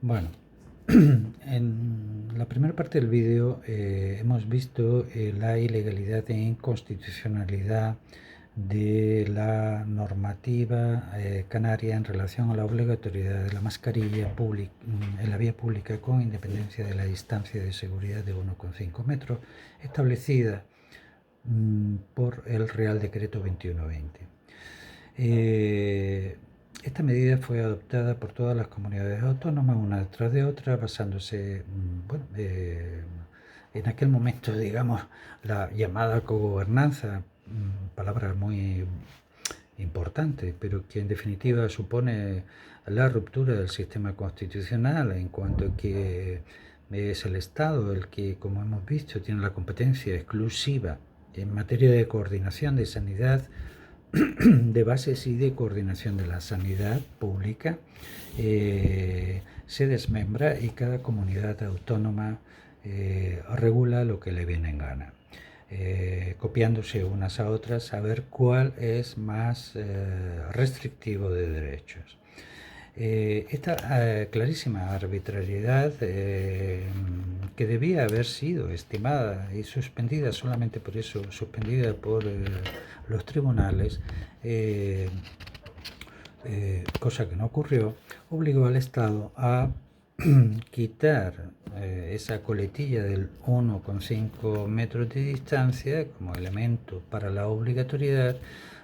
Bueno, en la primera parte del vídeo hemos visto la ilegalidad e inconstitucionalidad de la normativa canaria en relación a la obligatoriedad de la mascarilla en la vía pública con independencia de la distancia de seguridad de 1,5 metros establecida por el Real Decreto 2120. Esta medida fue adoptada por todas las comunidades autónomas, una detrás de otra, basándose, en aquel momento, digamos, la llamada cogobernanza, palabra muy importante, pero que en definitiva supone la ruptura del sistema constitucional en cuanto a que es el Estado el que, como hemos visto, tiene la competencia exclusiva en materia de coordinación de sanidad, de bases y de coordinación de la sanidad pública, se desmembra y cada comunidad autónoma regula lo que le viene en gana. Copiándose unas a otras a ver cuál es más restrictivo de derechos. Esta clarísima arbitrariedad que debía haber sido estimada y suspendida solamente por eso, suspendida por los tribunales, cosa que no ocurrió, obligó al Estado a quitar esa coletilla del 1,5 metros de distancia como elemento para la obligatoriedad,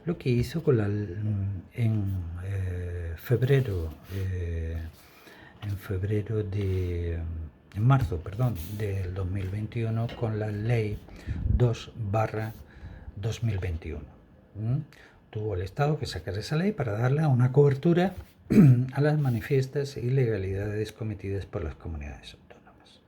lo que hizo con en marzo, del 2021 con la ley 2/2021. Tuvo el Estado que sacar esa ley para darle una cobertura a las manifiestas ilegalidades cometidas por las comunidades autónomas.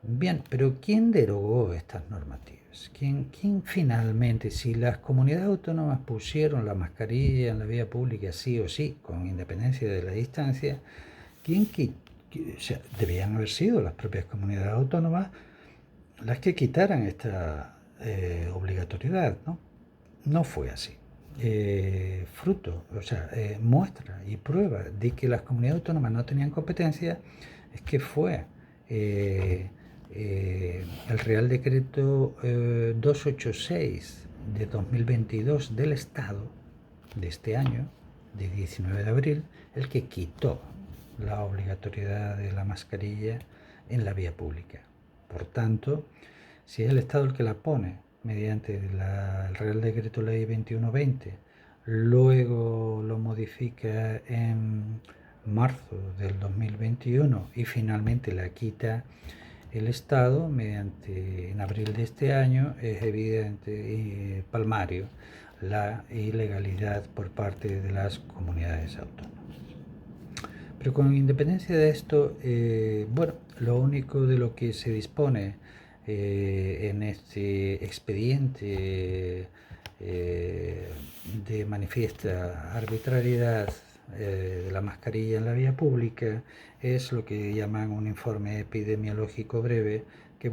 Bien, pero ¿quién derogó estas normativas? ¿Quién finalmente, si las comunidades autónomas pusieron la mascarilla en la vía pública sí o sí, con independencia de la distancia, o sea, debían haber sido las propias comunidades autónomas las que quitaran esta obligatoriedad, ¿no? No fue así. Muestra y prueba de que las comunidades autónomas no tenían competencia es que fue el Real Decreto 286 de 2022 del Estado de este año, de 19 de abril, el que quitó la obligatoriedad de la mascarilla en la vía pública. Por tanto, si es el Estado el que la pone mediante el Real Decreto Ley 2120, luego lo modifica en marzo del 2021 y finalmente la quita el Estado en abril de este año, es evidente y palmario la ilegalidad por parte de las comunidades autónomas. Pero con independencia de esto, lo único de lo que se dispone en este expediente de manifiesta arbitrariedad de la mascarilla en la vía pública es lo que llaman un informe epidemiológico breve que,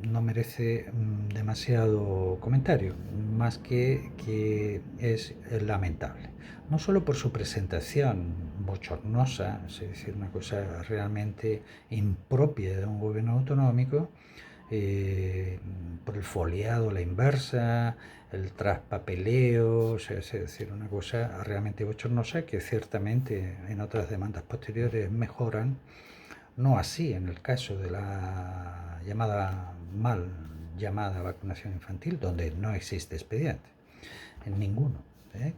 no merece demasiado comentario, más que es lamentable. No solo por su presentación bochornosa, es decir, una cosa realmente impropia de un gobierno autonómico, por el foliado a la inversa, el traspapeleo, o sea, es decir, una cosa realmente bochornosa que ciertamente en otras demandas posteriores mejoran. No así en el caso de la mal llamada vacunación infantil, donde no existe expediente, en ninguno,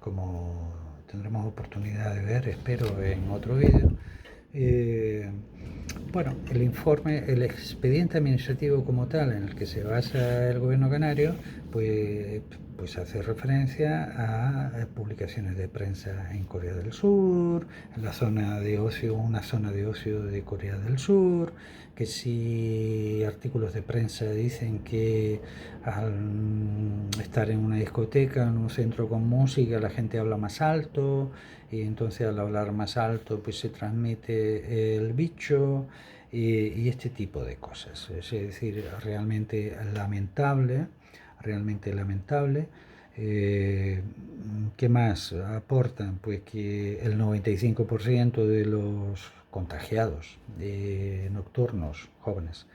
como tendremos oportunidad de ver, espero, en otro vídeo. El expediente administrativo como tal en el que se basa el gobierno canario, pues hace referencia a publicaciones de prensa en Corea del Sur, en la zona de ocio, una zona de ocio de Corea del Sur, que si artículos de prensa dicen que al estar en una discoteca, en un centro con música, la gente habla más alto y entonces al hablar más alto pues se transmite el bicho y este tipo de cosas. Es decir, realmente lamentable, Eh, ¿Qué más aportan? Pues que el 95% de los contagiados nocturnos jóvenes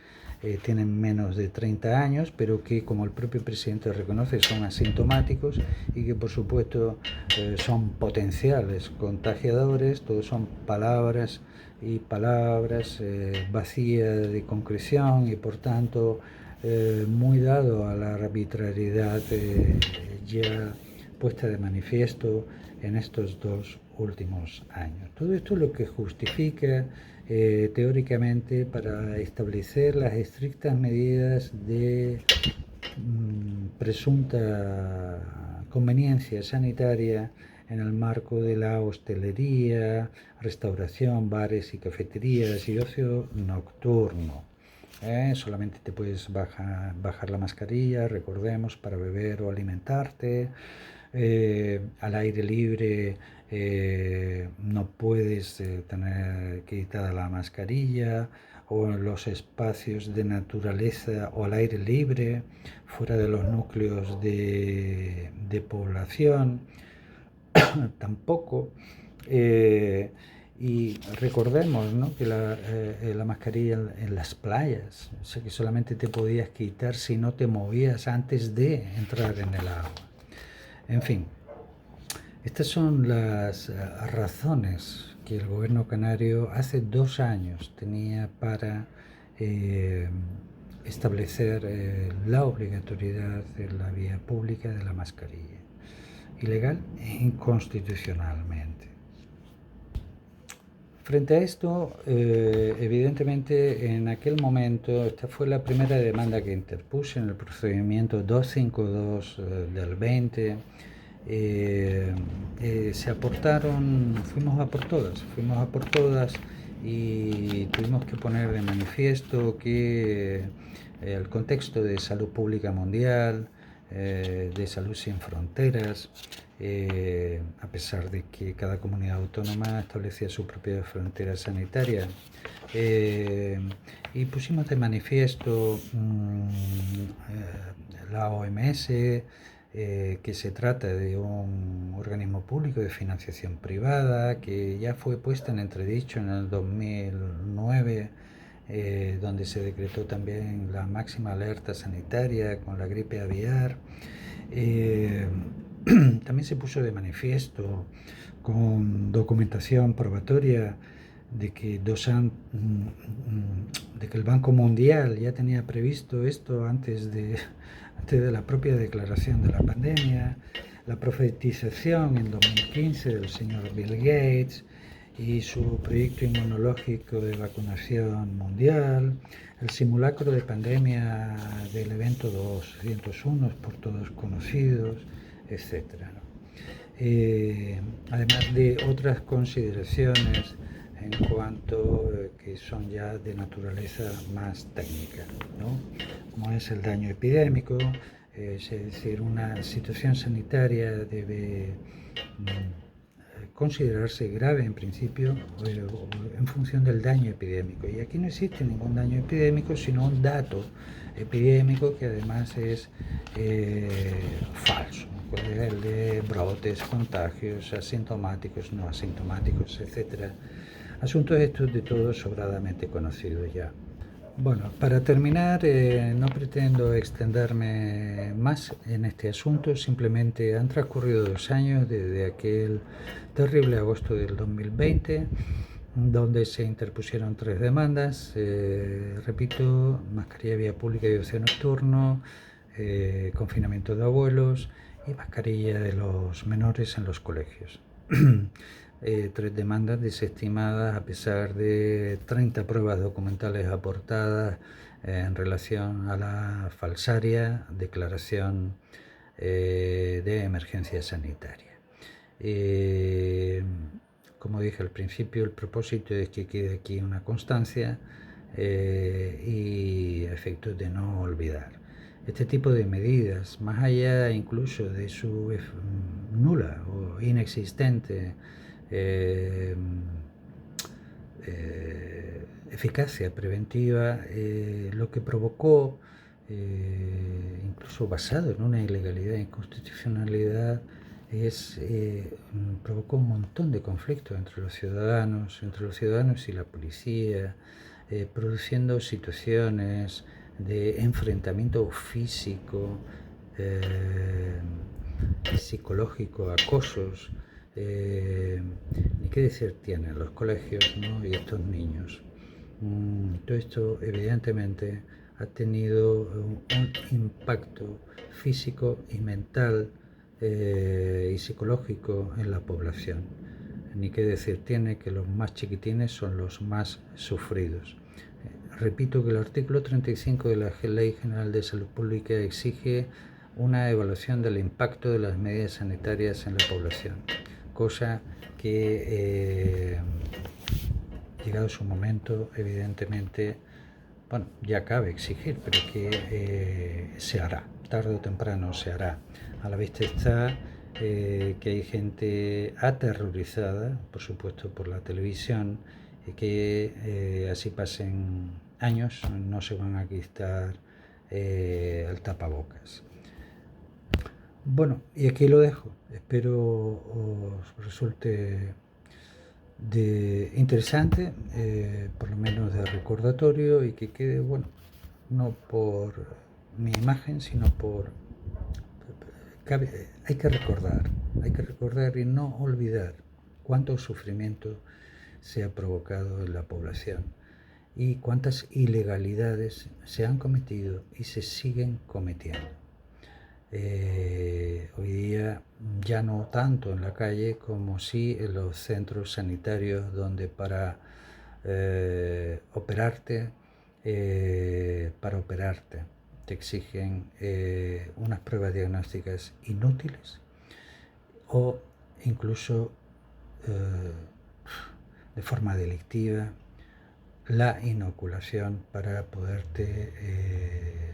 tienen menos de 30 años, pero que, como el propio presidente reconoce, son asintomáticos y que, por supuesto, son potenciales contagiadores. Todos son palabras y palabras vacías de concreción y, por tanto, muy dado a la arbitrariedad ya puesta de manifiesto en estos 2 últimos años. Todo esto es lo que justifica teóricamente para establecer las estrictas medidas de presunta conveniencia sanitaria en el marco de la hostelería, restauración, bares y cafeterías y ocio nocturno. Solamente te puedes bajar la mascarilla, recordemos, para beber o alimentarte. Al aire libre no puedes tener quitada la mascarilla, o en los espacios de naturaleza o al aire libre, fuera de los núcleos de población, tampoco. Y recordemos, ¿no?, que la mascarilla en las playas, o sea, que solamente te podías quitar si no te movías antes de entrar en el agua. En fin, estas son las razones que el gobierno canario hace 2 años tenía para eh, establecer la obligatoriedad de la vía pública de la mascarilla, ilegal e inconstitucionalmente. Frente a esto, evidentemente, en aquel momento, esta fue la primera demanda que interpuse en el procedimiento 252 del 20. Se aportaron, fuimos a por todas y tuvimos que poner de manifiesto que el contexto de salud pública mundial, de salud sin fronteras, a pesar de que cada comunidad autónoma establecía su propia frontera sanitaria, y pusimos de manifiesto la OMS, que se trata de un organismo público de financiación privada que ya fue puesta en entredicho en el 2009, donde se decretó también la máxima alerta sanitaria con la gripe aviar. También se puso de manifiesto con documentación probatoria de que el Banco Mundial ya tenía previsto esto antes de la propia declaración de la pandemia, la profetización en 2015 del señor Bill Gates y su proyecto inmunológico de vacunación mundial, el simulacro de pandemia del evento 201 por todos conocidos, etc. Además de otras consideraciones en cuanto que son ya de naturaleza más técnica, ¿no?, como es el daño epidémico. Es decir, una situación sanitaria debe considerarse grave en principio en función del daño epidémico, y aquí no existe ningún daño epidémico, sino un dato epidémico que además es falso, el de brotes, contagios asintomáticos, no asintomáticos, etcétera. Asuntos estos de todos sobradamente conocidos ya. Bueno, para terminar, no pretendo extenderme más en este asunto, simplemente han transcurrido 2 años desde aquel terrible agosto del 2020, donde se interpusieron 3 demandas, repito, mascarilla vía pública y ocio nocturno, confinamiento de abuelos y mascarilla de los menores en los colegios. 3 demandas desestimadas a pesar de 30 pruebas documentales aportadas en relación a la falsaria declaración de emergencia sanitaria. Como dije al principio, el propósito es que quede aquí una constancia y a efectos de no olvidar. Este tipo de medidas, más allá incluso de su nula o inexistente eficacia preventiva, lo que provocó incluso basado en una ilegalidad e inconstitucionalidad, provocó un montón de conflictos entre los ciudadanos y la policía, produciendo situaciones de enfrentamiento físico, psicológico, acosos, ni qué decir tienen los colegios, ¿no? Y estos niños. Todo esto evidentemente ha tenido un impacto físico y mental y psicológico en la población. Ni qué decir tiene que los más chiquitines son los más sufridos. Repito que el artículo 35 de la Ley General de Salud Pública exige una evaluación del impacto de las medidas sanitarias en la población, cosa que llegado su momento, evidentemente, bueno, ya cabe exigir, pero que se hará, tarde o temprano se hará. A la vista está que hay gente aterrorizada, por supuesto, por la televisión, y que así pasen años no se van a quitar el tapabocas. Bueno, y aquí lo dejo. Espero os resulte interesante, por lo menos de recordatorio, y que quede, bueno, no por mi imagen, sino por... hay que recordar y no olvidar cuánto sufrimiento se ha provocado en la población y cuántas ilegalidades se han cometido y se siguen cometiendo. Hoy día ya no tanto en la calle como sí en los centros sanitarios, donde para operarte te exigen unas pruebas diagnósticas inútiles o incluso de forma delictiva la inoculación para poderte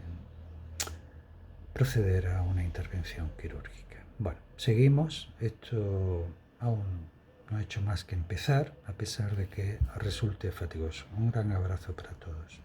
proceder a una intervención quirúrgica. Bueno, seguimos. Esto aún no ha hecho más que empezar, a pesar de que resulte fatigoso. Un gran abrazo para todos.